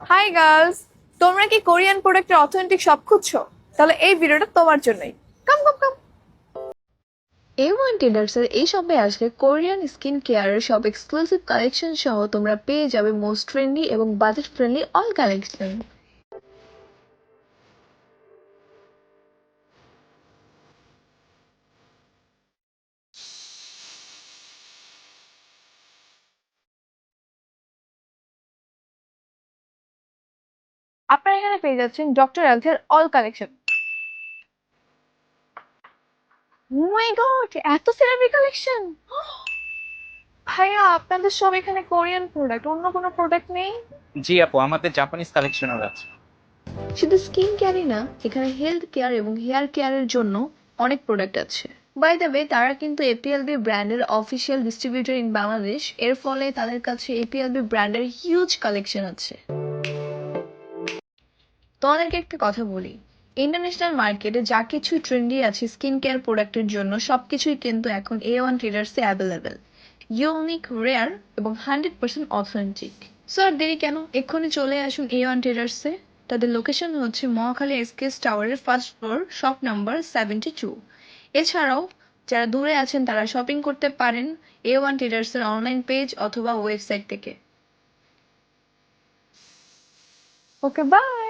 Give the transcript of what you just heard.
High girls, তোমরা কি Korean প্রোডাক্টের অথেন্টিক শপ খুঁজছো? তাহলে এই ভিডিওটা তোমার জন্যই। কাম কাম কাম। A1 টেলার্সের এই শপে আসলে কোরিয়ান স্কিন কেয়ারের সব এক্সক্লুসিভ কালেকশন সহ তোমরা পেয়ে যাবে মোস্ট ট্রেন্ডি এবং বাজেট ফ্রেন্ডলি অল কালেকশন। আপনারা এখানে পেয়ে যাচ্ছেন ডক্টর এলথের অল কালেকশন। ও মাই গড, এত সেলিব্রিটি কালেকশন! ভাইয়া, আপনাদের সব এখানে কোরিয়ান প্রোডাক্ট, অন্য কোনো প্রোডাক্ট নেই? জি আপু, আমাদের জাপানিজ কালেকশনও আছে। শুধু স্কিন কেয়ারই না, এখানে হেলথ কেয়ার এবং হেয়ার কেয়ারের জন্য অনেক প্রোডাক্ট আছে। বাই দ্য ওয়ে, তারা কিন্তু এপিএলবি ব্র্যান্ডের অফিসিয়াল ডিস্ট্রিবিউটর ইন বাংলাদেশ। এর ফলে তাদের কাছে এপিএলবি ব্র্যান্ডের হিউজ কালেকশন আছে। তোমাদেরকে একটা কথা বলি, ইন্টারন্যাশনাল মার্কেটে যা কিছু ট্রেন্ডি আছে স্কিন কেয়ার প্রোডাক্টের জন্য সবকিছুই কিন্তু এখন A1 ট্রেডার্সে অ্যাভেলেবেল। ইউনিক, রেয়ার এবং 100% অথেন্টিক। সো আর দেরি কেন, এক্ষুনি চলে আসুন A1 ট্রেডার্সে। তাদের লোকেশন হচ্ছে মহাখালী এসকেএস টাওয়ারের ফার্স্ট ফ্লোর, শপ নাম্বার 72। এছাড়াও যারা দূরে আছেন তারা শপিং করতে পারেন A1 ট্রেডার্সের অনলাইন পেজ অথবা ওয়েবসাইট থেকে। ওকে, বাই।